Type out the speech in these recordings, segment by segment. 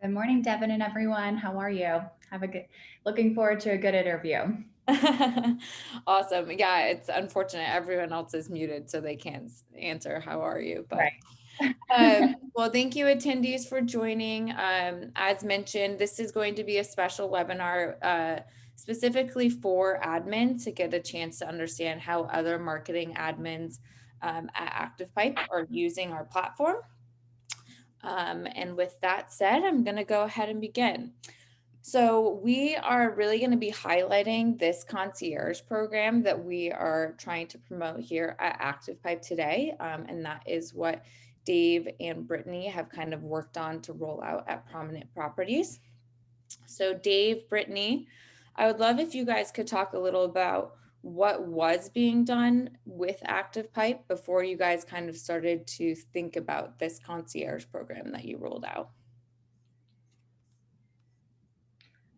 Good morning, Devin and everyone. How are you? Have a good, looking forward to a good interview. Awesome. Yeah, it's unfortunate everyone else is muted, so they can't answer. How are you? But Right. well, thank you attendees for joining. As mentioned, this is going to be a special webinar specifically for admins to get a chance to understand how other marketing admins at ActivePipe are using our platform. And with that said, I'm going to go ahead and begin. So we are really going to be highlighting this concierge program that we are trying to promote here at ActivePipe today. And that is what Dave and Brittany have kind of worked on to roll out at Prominent Properties. So Dave, Brittany, I would love if you guys could talk a little about what was being done with ActivePipe before you guys kind of started to think about this concierge program that you rolled out.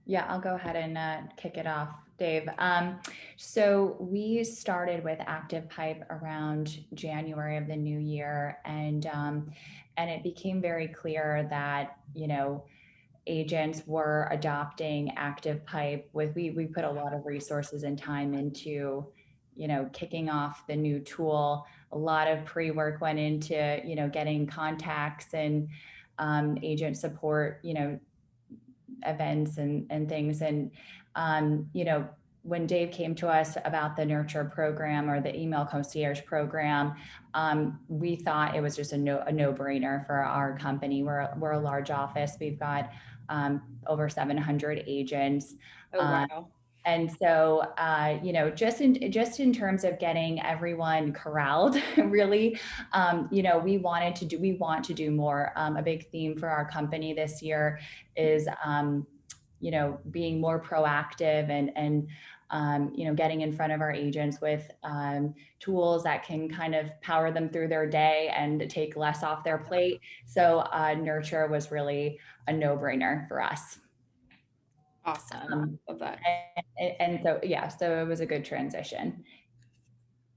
Yeah, I'll go ahead and kick it off, Dave. So we started with Active Pipe around January of the new year, and it became very clear that agents were adopting Active Pipe. We put a lot of resources and time into kicking off the new tool. A lot of pre-work went into getting contacts and agent support events and things. And, when Dave came to us about the nurture program or the email concierge program, we thought it was just a no-brainer for our company. We're a large office. We've got over 700 agents. Oh, wow. And so, just in terms of getting everyone corralled, really, we want to do more. A big theme for our company this year is, being more proactive and getting in front of our agents with tools that can kind of power them through their day and take less off their plate. So, Nurture was really a no-brainer for us. Awesome. Love that. And so, yeah, so it was a good transition.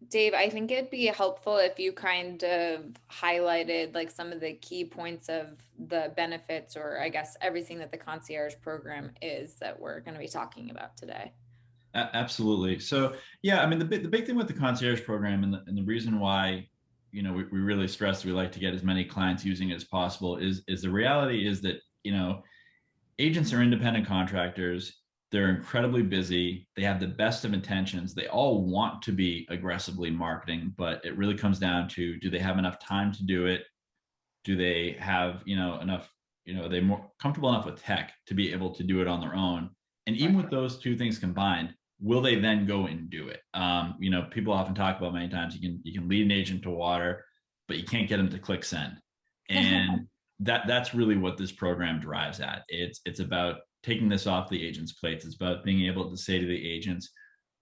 Dave, I think it'd be helpful if you kind of highlighted like some of the key points of the benefits, or I guess everything that the concierge program is that we're going to be talking about today. Absolutely. So yeah, I mean the big thing with the concierge program and the reason why we really stress we like to get as many clients using it as possible is the reality is that agents are independent contractors. They're incredibly busy. They have the best of intentions. They all want to be aggressively marketing, but it really comes down to, do they have enough time to do it? Do they have, enough, are they more comfortable enough with tech to be able to do it on their own? And even with those two things combined, will they then go and do it? People often talk about many times you can lead an agent to water, but you can't get them to click send. And that's really what this program drives at. It's about taking this off the agent's plates. It's about being able to say to the agents,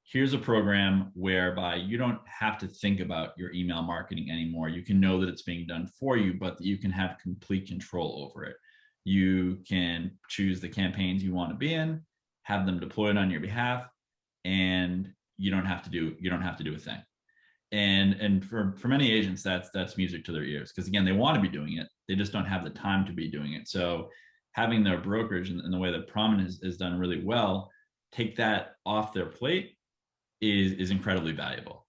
here's a program whereby you don't have to think about your email marketing anymore. You can know that it's being done for you, but that you can have complete control over it. You can choose the campaigns you want to be in, have them deployed on your behalf, and you don't have to do a thing. And for many agents, that's music to their ears, because again, they want to be doing it, they just don't have the time to be doing it. So having their brokerage and the way that Prominent is done really well, take that off their plate is incredibly valuable.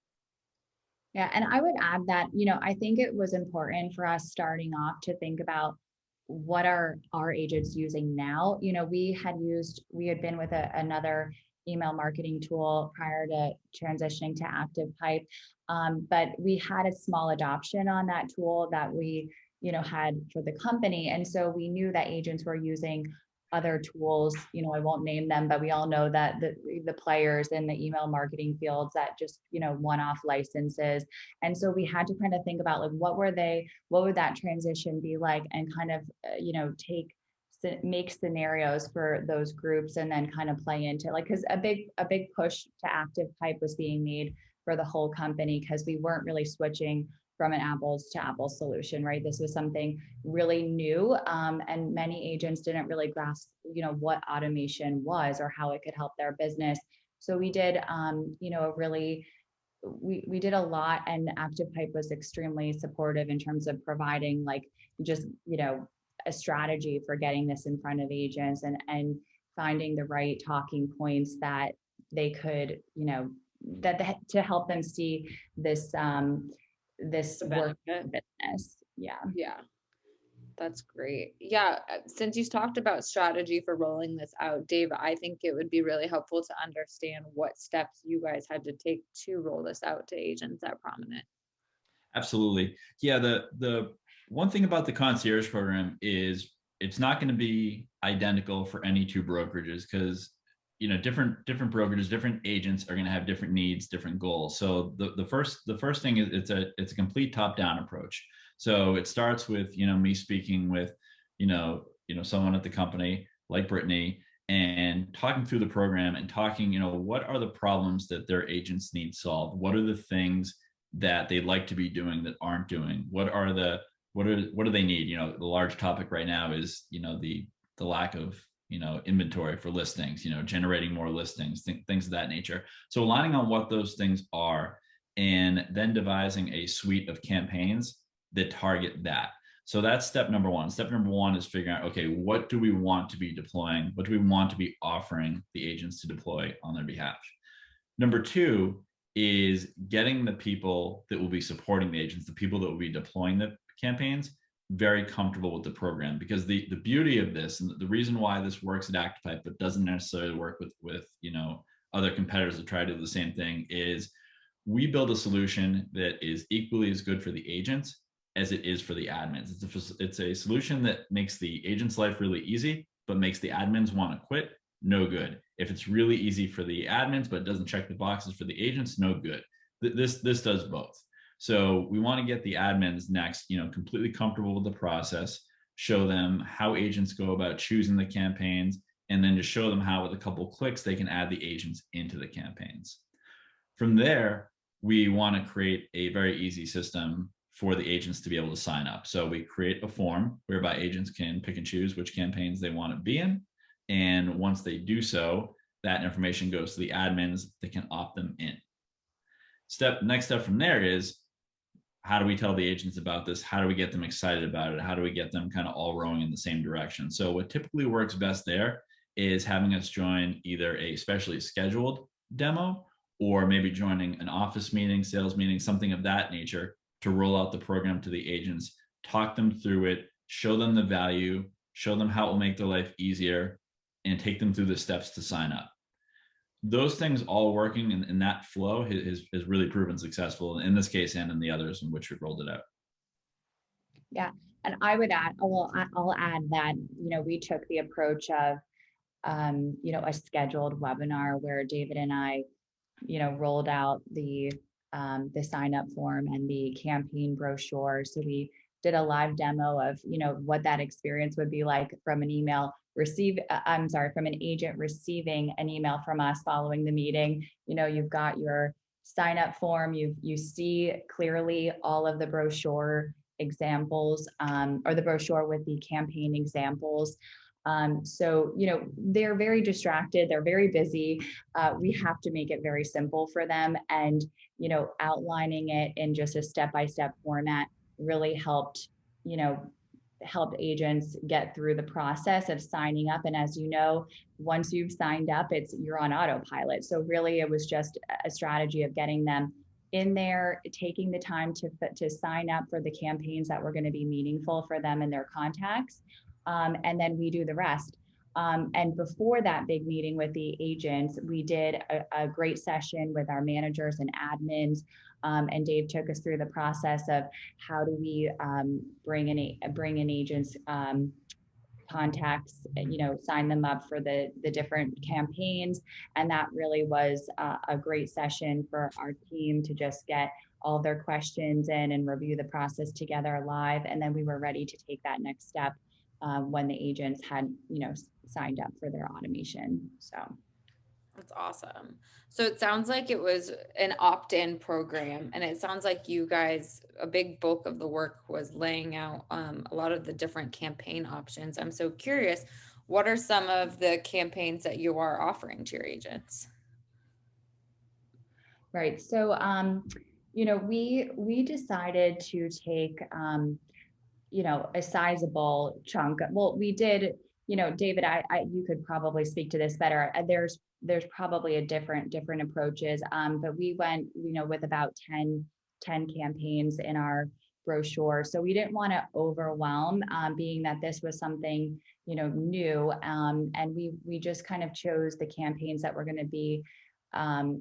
Yeah, and I would add that, I think it was important for us starting off to think about what are our agents using now. We had been with another email marketing tool prior to transitioning to ActivePipe, but we had a small adoption on that tool that we, had for the company, and so we knew that agents were using other tools. I won't name them, but we all know that the players in the email marketing fields that just, one-off licenses. And so we had to kind of think about like, what would that transition be like, and kind of, make scenarios for those groups, and then kind of play into like, because a big push to ActivePipe was being made for the whole company, because we weren't really switching from an apples to apples solution, right? This was something really new, and many agents didn't really grasp, what automation was or how it could help their business. So we did, we did a lot, and ActivePipe was extremely supportive in terms of providing like just, a strategy for getting this in front of agents and finding the right talking points that they could, to help them see this this The work benefit. business. Yeah. Yeah, that's great. Yeah, since you talked about strategy for rolling this out, Dave, I think it would be really helpful to understand what steps you guys had to take to roll this out to agents at Prominent. Absolutely. Yeah, the one thing about the concierge program is it's not going to be identical for any two brokerages because different brokerages, different agents are going to have different needs, different goals. So the first thing is it's a complete top-down approach. So it starts with me speaking with someone at the company like Brittany and talking through the program and talking what are the problems that their agents need solved, what are the things that they'd like to be doing that aren't doing, what do they need. The large topic right now is the lack of inventory for listings, generating more listings, things of that nature. So aligning on what those things are and then devising a suite of campaigns that target that. So that's step number one. Step number one is figuring out, okay, what do we want to be deploying? What do we want to be offering the agents to deploy on their behalf? Number two is getting the people that will be supporting the agents, the people that will be deploying the campaigns, very comfortable with the program. Because the beauty of this, and the reason why this works at ActivePipe but doesn't necessarily work with other competitors that try to do the same thing, is we build a solution that is equally as good for the agents as it is for the admins. It's a solution that makes the agent's life really easy, but makes the admins want to quit. No good. If it's really easy for the admins but doesn't check the boxes for the agents, no good. This does both. So we want to get the admins next, completely comfortable with the process, show them how agents go about choosing the campaigns, and then just show them how with a couple clicks they can add the agents into the campaigns. From there, we want to create a very easy system for the agents to be able to sign up. So we create a form whereby agents can pick and choose which campaigns they want to be in. And once they do so, that information goes to the admins that can opt them in. Next step from there is, how do we tell the agents about this? How do we get them excited about it? How do we get them kind of all rowing in the same direction? So what typically works best there is having us join either a specially scheduled demo or maybe joining an office meeting, sales meeting, something of that nature to roll out the program to the agents, talk them through it, show them the value, show them how it will make their life easier, and take them through the steps to sign up. Those things all working in that flow has really proven successful in this case and in the others in which we've rolled it out. Yeah. And I would add, I'll add that, we took the approach of, a scheduled webinar where David and I, rolled out the sign up form and the campaign brochure. So we did a live demo of, what that experience would be like from an from an agent receiving an email from us following the meeting. You've got your sign up form, you see clearly all of the brochure examples, or the brochure with the campaign examples. So, they're very distracted, they're very busy. We have to make it very simple for them. And, outlining it in just a step-by-step format really helped agents get through the process of signing up. And as you know, once you've signed up, you're on autopilot. So really it was just a strategy of getting them in there, taking the time to sign up for the campaigns that were going to be meaningful for them and their contacts. And then we do the rest. And before that big meeting with the agents, we did a great session with our managers and admins. And Dave took us through the process of how do we bring in agents, contacts, sign them up for the different campaigns. And that really was a great session for our team to just get all their questions in and review the process together live. And then we were ready to take that next step when the agents had, signed up for their automation. So that's awesome. So it sounds like it was an opt-in program, and it sounds like you guys, a big bulk of the work was laying out a lot of the different campaign options. I'm so curious, what are some of the campaigns that you are offering to your agents? Right. So, we decided to take a sizable chunk. Well, we did, David, you could probably speak to this better. There's probably a different approaches. But we went, with about 10 campaigns in our brochure. So we didn't want to overwhelm, being that this was something, new. And we just kind of chose the campaigns that were going to be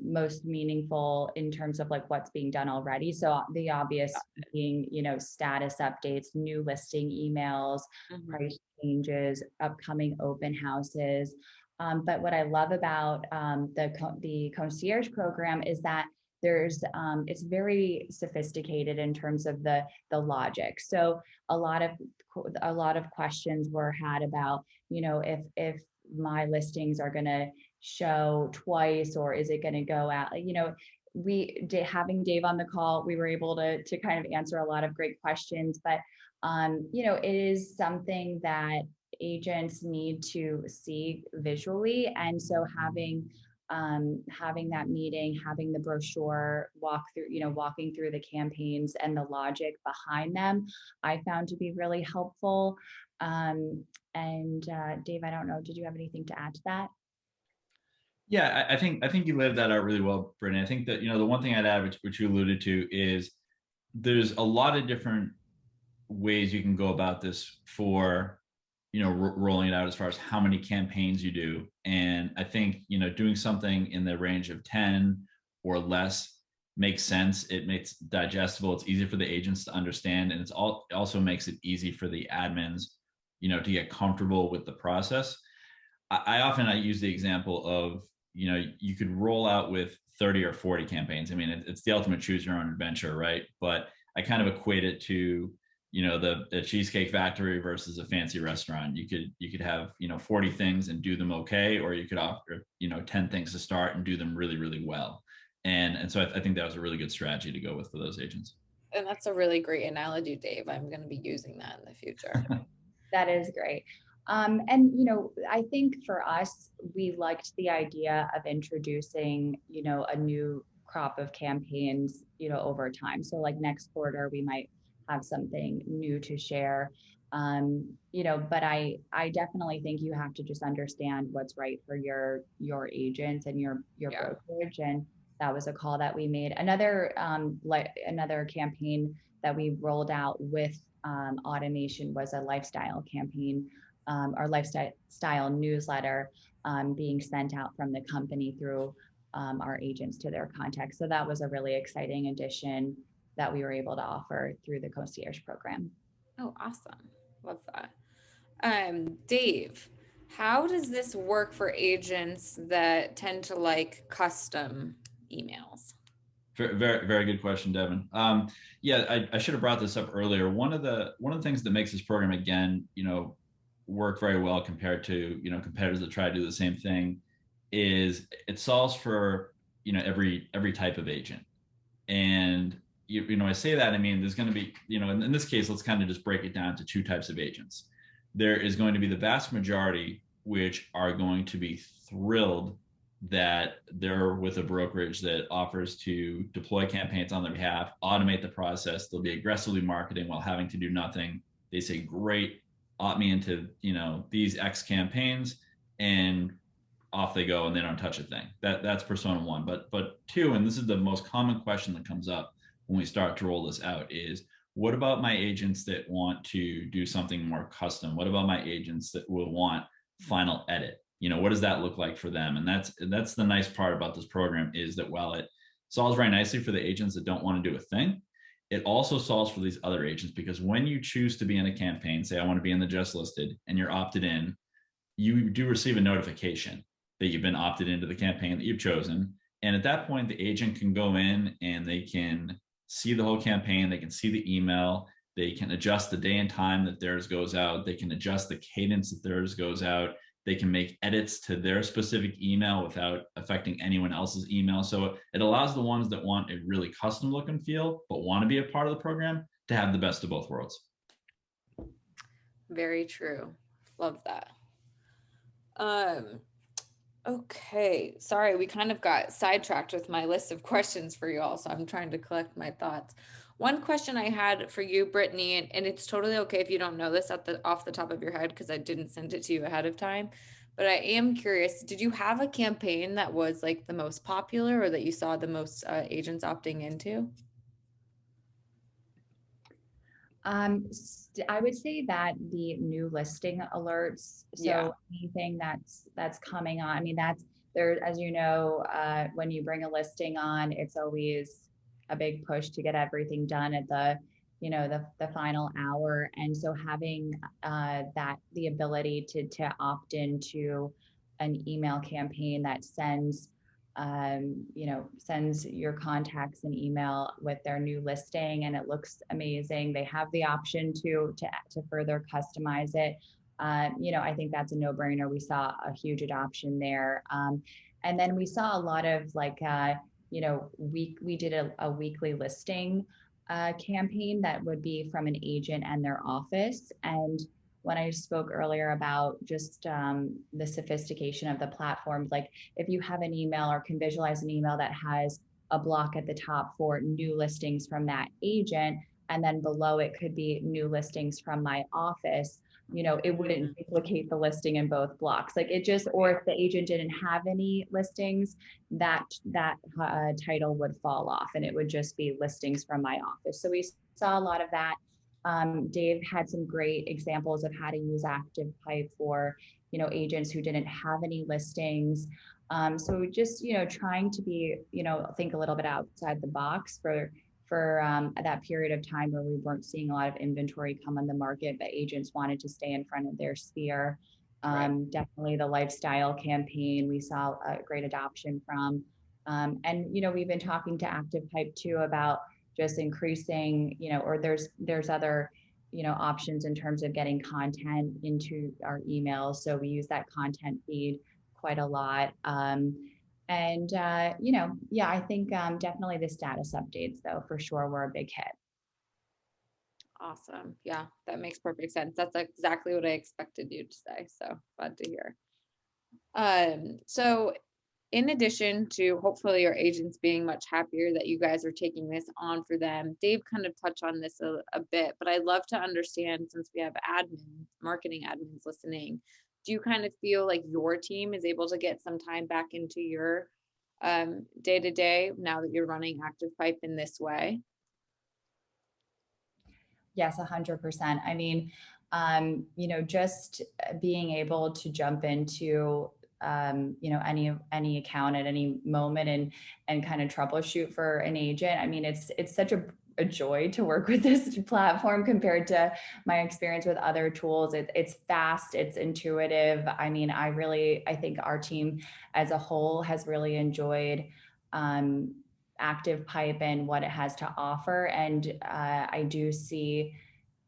most meaningful in terms of like what's being done already. So the obvious being, status updates, new listing emails, price changes, upcoming open houses. But what I love about the concierge program is that it's very sophisticated in terms of the logic. So a lot of questions were had about, if my listings are going to show twice, or is it going to go out, having Dave on the call, we were able to kind of answer a lot of great questions. But it is something that agents need to see visually. And so having that meeting, having the brochure walking through the campaigns and the logic behind them, I found to be really helpful. And Dave, I don't know, did you have anything to add to that? Yeah, I think you laid that out really well, Brittany. I think that, the one thing I'd add, which you alluded to, is there's a lot of different ways you can go about this for, rolling it out as far as how many campaigns you do. And I think, doing something in the range of 10 or less makes sense. It makes digestible. It's easy for the agents to understand. And it also makes it easy for the admins, to get comfortable with the process. I use the example of, you could roll out with 30 or 40 campaigns. I mean, it's the ultimate choose your own adventure, right? But I kind of equate it to, the Cheesecake Factory versus a fancy restaurant. You could have, 40 things and do them okay, or you could offer, 10 things to start and do them really, really well. And so I think that was a really good strategy to go with for those agents. And that's a really great analogy, Dave. I'm going to be using that in the future. That is great. And, I think for us, we liked the idea of introducing, a new crop of campaigns, over time. So like next quarter, we might have something new to share. But I definitely think you have to just understand what's right for your agents and your brokerage. And that was a call that we made. Another campaign that we rolled out with automation was a lifestyle campaign, our lifestyle newsletter, being sent out from the company through our agents to their contacts. So that was a really exciting addition that we were able to offer through the concierge program. Oh, awesome. Love that. Dave, how does this work for agents that tend to like custom emails? Very, very good question, Devin. Yeah, I should have brought this up earlier. One of the things that makes this program, again, work very well compared to, competitors that try to do the same thing, is it solves for, every type of agent. And I say that, I mean, there's going to be, in this case, let's kind of just break it down to two types of agents. There is going to be the vast majority, which are going to be thrilled that they're with a brokerage that offers to deploy campaigns on their behalf, automate the process. They'll be aggressively marketing while having to do nothing. They say, great, opt me into, these X campaigns, and off they go, and they don't touch a thing. That's persona one. But two, and this is the most common question that comes up when we start to roll this out, is what about my agents that want to do something more custom? What about my agents that will want final edit? What does that look like for them? And that's the nice part about this program, is that while it solves very nicely for the agents that don't want to do a thing, it also solves for these other agents, because when you choose to be in a campaign, say I want to be in the just listed, and you're opted in, you do receive a notification that you've been opted into the campaign that you've chosen. And at that point, the agent can go in and they can see the whole campaign. They can see the email. They can adjust the day and time that theirs goes out. They can adjust the cadence that theirs goes out. They can make edits to their specific email without affecting anyone else's email. So it allows the ones that want a really custom look and feel, but want to be a part of the program, to have the best of both worlds. Very true. Love that. Okay, sorry, we kind of got sidetracked with my list of questions for you all, so I'm trying to collect my thoughts. One question I had for you, Brittany, and it's totally okay if you don't know this off the top of your head because I didn't send it to you ahead of time. But I am curious, did you have a campaign that was like the most popular or that you saw the most agents opting into? I would say that the new listing alerts, Yeah, so anything that's coming on, I mean, that's there, as you know, when you bring a listing on, it's always a big push to get everything done at the final hour. And so having that the ability to opt into an email campaign that sends your contacts an email with their new listing, and it looks amazing. They have the option to further customize it. I think that's a no-brainer. We saw a huge adoption there, and then we saw a lot of we did a weekly listing campaign that would be from an agent and their office. And when I spoke earlier about just the sophistication of the platforms, like if you have an email or can visualize an email that has a block at the top for new listings from that agent, and then below it could be new listings from my office, it wouldn't duplicate the listing in both blocks. Like it just, or if the agent didn't have any listings, that title would fall off and it would just be listings from my office. So we saw a lot of that. Dave had some great examples of how to use ActivePipe for, agents who didn't have any listings. So just, trying to be, think a little bit outside the box for that period of time where we weren't seeing a lot of inventory come on the market, but agents wanted to stay in front of their sphere. right. Definitely the lifestyle campaign we saw a great adoption from. And we've been talking to ActivePipe too about just increasing, or there's other, options in terms of getting content into our emails. So we use that content feed quite a lot. And yeah, I think definitely the status updates though, for sure, were a big hit. Awesome. Yeah, that makes perfect sense. That's exactly what I expected you to say. So glad to hear. So in addition to hopefully your agents being much happier that you guys are taking this on for them, Dave kind of touched on this a bit, but I'd love to understand since we have marketing admins listening, do you kind of feel like your team is able to get some time back into your day to day now that you're running ActivePipe in this way? Yes, 100%. I mean, just being able to jump into any account at any moment and kind of troubleshoot for an agent. I mean, it's such a joy to work with this platform compared to my experience with other tools. It's fast, it's intuitive. I mean, I think our team as a whole has really enjoyed ActivePipe and what it has to offer. And I do see,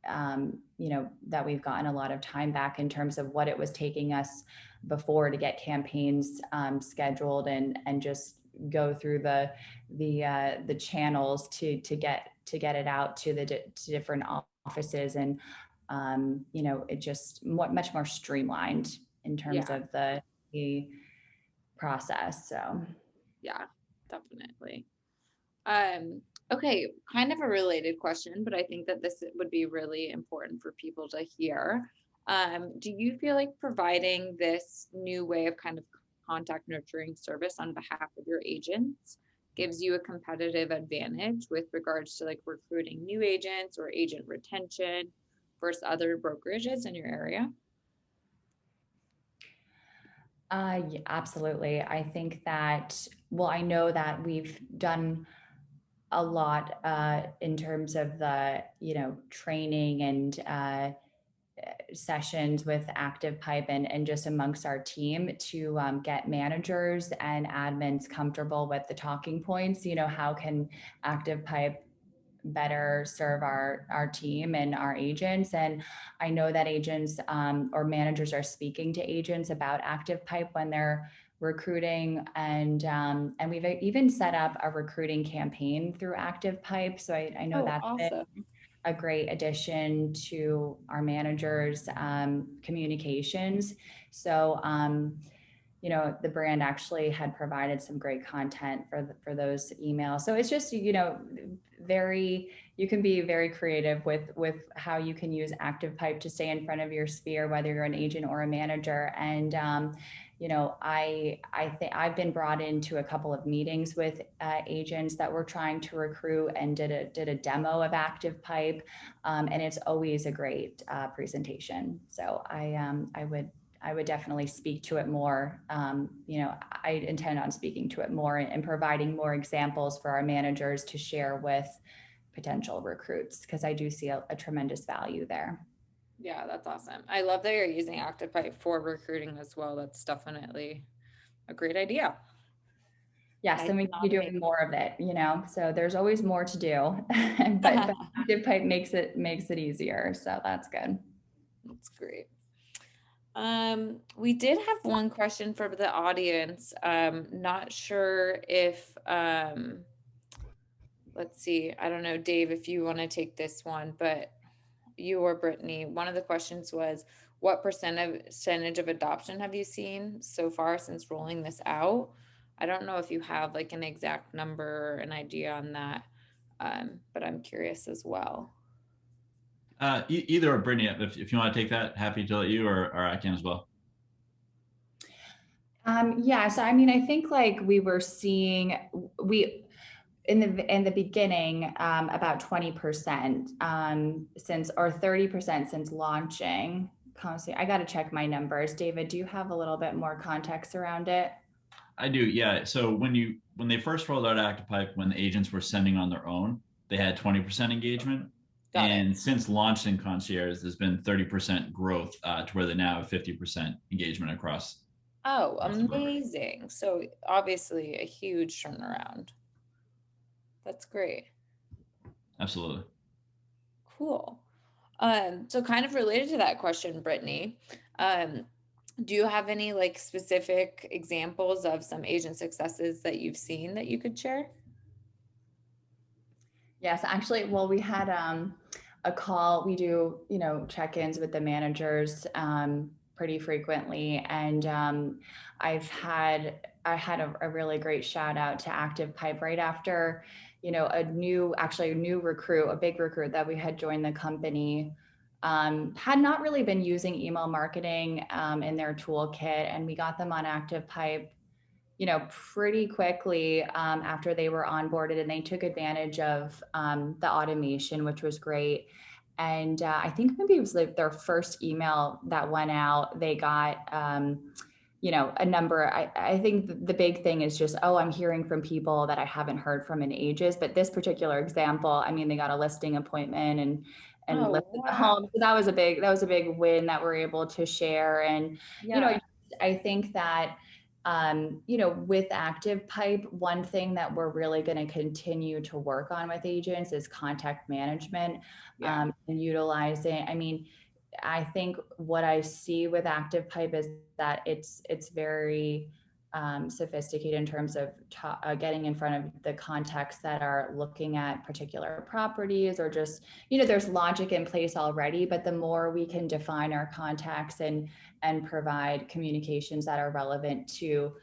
that we've gotten a lot of time back in terms of what it was taking us before to get campaigns scheduled and just go through the channels to get it out to to different offices. And it just much more streamlined in terms Yeah, of the process. So yeah, definitely. Um, okay, kind of a related question, but I think that this would be really important for people to hear. Do you feel like providing this new way of kind of contact nurturing service on behalf of your agents gives you a competitive advantage with regards to like recruiting new agents or agent retention versus other brokerages in your area? yeah, absolutely. I think that, well, I know that we've done a lot in terms of the, training and sessions with ActivePipe and just amongst our team to get managers and admins comfortable with the talking points. How can ActivePipe better serve our team and our agents? And I know that agents or managers are speaking to agents about ActivePipe when they're recruiting, and we've even set up a recruiting campaign through ActivePipe. So I know Oh, that's been awesome. a great addition to our managers' communications. So, the brand actually had provided some great content for those emails. So it's just, very you can be very creative with how you can use ActivePipe to stay in front of your sphere, whether you're an agent or a manager. And I think I've been brought into a couple of meetings with agents that were trying to recruit and did a demo of ActivePipe, and it's always a great presentation. So I would definitely speak to it more. I intend on speaking to it more and providing more examples for our managers to share with potential recruits, because I do see a tremendous value there. Yeah, that's awesome. I love that you're using ActivePipe for recruiting as well. That's definitely a great idea. Yes, I and we cannot need to be wait. doing more of it, so there's always more to do, but ActivePipe makes it easier. So that's good. That's great. We did have one question from the audience. Not sure if, let's see, I don't know, Dave, if you want to take this one, but you or Brittany, one of the questions was, what percentage of adoption have you seen so far since rolling this out? I don't know if you have like an exact number or an idea on that, but I'm curious as well. Either or, Brittany, if you want to take that, happy to let you, or I can as well. Yeah, so I mean, I think like we were seeing in the beginning about 20% since, or 30% since launching. I got to check my numbers. David, do you have a little bit more context around it? I do, yeah. So when they first rolled out ActivePipe, when the agents were sending on their own, they had 20% engagement. Got it. And since launching Concierge, there's been 30% growth to where they now have 50% engagement across. Oh, amazing. So obviously a huge turnaround. That's great. Absolutely. Cool. So kind of related to that question, Brittany, do you have any like specific examples of some agent successes that you've seen that you could share? Yes, actually, well, we had a call. We do, check-ins with the managers pretty frequently, and I had a really great shout out to ActivePipe right after, a new recruit, a big recruit that we had joined the company. Had not really been using email marketing in their toolkit, and we got them on ActivePipe pretty quickly after they were onboarded, and they took advantage of the automation, which was great. And I think maybe it was like their first email that went out, they got, a number. I think the big thing is just, oh, I'm hearing from people that I haven't heard from in ages. But this particular example, I mean, they got a listing appointment and listed the wow. home. So that was a big win that we're able to share. And, Yeah. I think that with ActivePipe, one thing that we're really going to continue to work on with agents is contact management, Yeah. and utilizing. I mean, I think what I see with ActivePipe is that it's very sophisticated in terms of getting in front of the contacts that are looking at particular properties, or just, there's logic in place already, but the more we can define our contacts and provide communications that are relevant to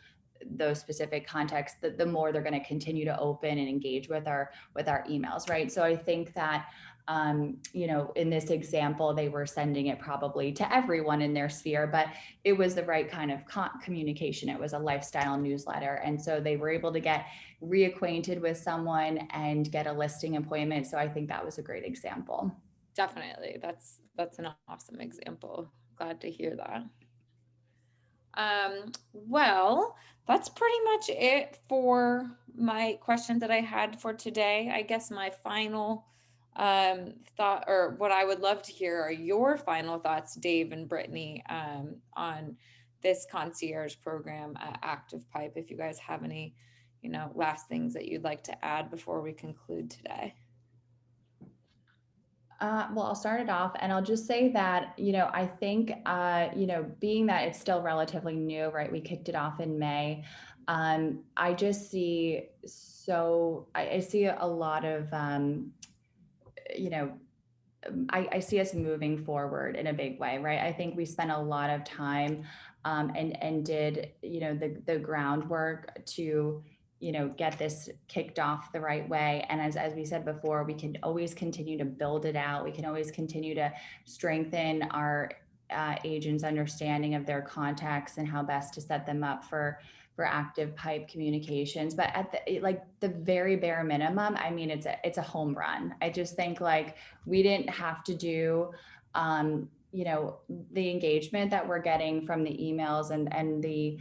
those specific contexts, the more they're going to continue to open and engage with our emails, right? So I think that in this example, they were sending it probably to everyone in their sphere, but it was the right kind of communication. It was a lifestyle newsletter. And so they were able to get reacquainted with someone and get a listing appointment. So I think that was a great example. Definitely. That's an awesome example. Glad to hear that. Well, that's pretty much it for my questions that I had for today. I guess my final thought, or what I would love to hear, are your final thoughts, Dave and Brittany, on this concierge program at ActivePipe. If you guys have any, last things that you'd like to add before we conclude today. Well, I'll start it off, and I'll just say that, I think, being that it's still relatively new, right? We kicked it off in May. I just see, I see a lot of, I see us moving forward in a big way, right? I think we spent a lot of time and did, the groundwork to get this kicked off the right way. And as we said before, we can always continue to build it out. We can always continue to strengthen our agents' understanding of their contacts and how best to set them up for active pipe communications. But at the very bare minimum, I mean, it's a home run. I just think like we didn't have to do the engagement that we're getting from the emails and the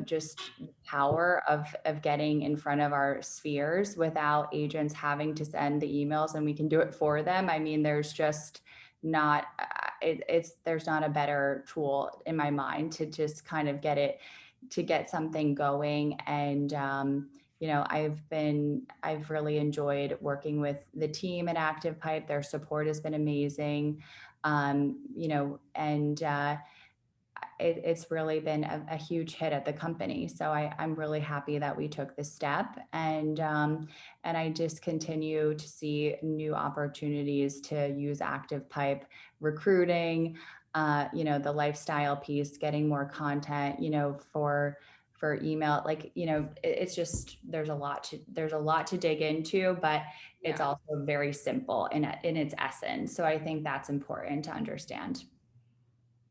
just power of getting in front of our spheres without agents having to send the emails, and we can do it for them. I mean, there's just not there's not a better tool in my mind to just kind of get something going. And I've really enjoyed working with the team at Active Pipe. Their support has been amazing. And it's really been a huge hit at the company. So I'm really happy that we took this step, and I just continue to see new opportunities to use Active Pipe, recruiting, the lifestyle piece, getting more content, for email. Like, it's just, there's a lot to dig into, but it's also very simple in its essence. So I think that's important to understand.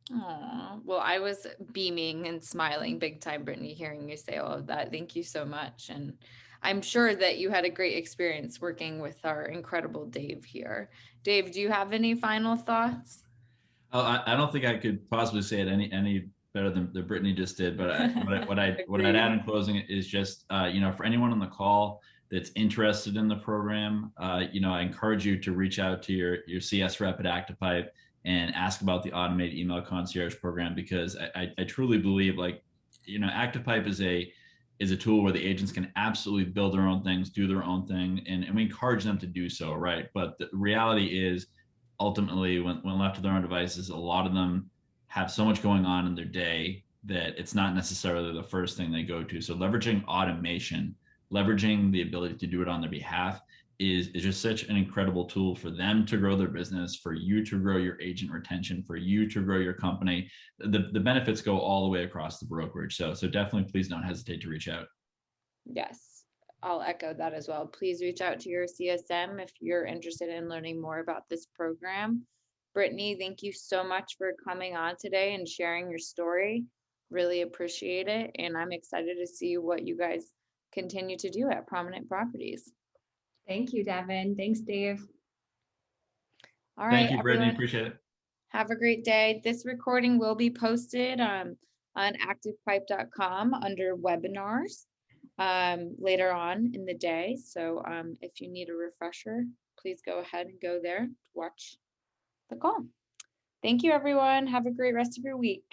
Aw, well, I was beaming and smiling big time, Brittany, hearing you say all of that. Thank you so much. And I'm sure that you had a great experience working with our incredible Dave here. Dave, do you have any final thoughts? Oh, I don't think I could possibly say it any better than Brittany just did. But what I'd add in closing is just for anyone on the call that's interested in the program, I encourage you to reach out to your CS rep at ActivePipe and ask about the automated email concierge program, because I truly believe ActivePipe is a tool where the agents can absolutely build their own things, do their own thing, and we encourage them to do so, right? But the reality is, ultimately, when left to their own devices, a lot of them have so much going on in their day that it's not necessarily the first thing they go to. So leveraging automation, leveraging the ability to do it on their behalf is just such an incredible tool for them to grow their business, for you to grow your agent retention, for you to grow your company. The benefits go all the way across the brokerage. So definitely, please don't hesitate to reach out. Yes, I'll echo that as well. Please reach out to your CSM if you're interested in learning more about this program. Brittany, thank you so much for coming on today and sharing your story. Really appreciate it. And I'm excited to see what you guys continue to do at Prominent Properties. Thank you, Devin. Thanks, Dave. All right. Thank you, Brittany. Appreciate it. Have a great day. This recording will be posted on activepipe.com under webinars later on in the day. So if you need a refresher, please go ahead and go there to watch the call. Thank you, everyone. Have a great rest of your week.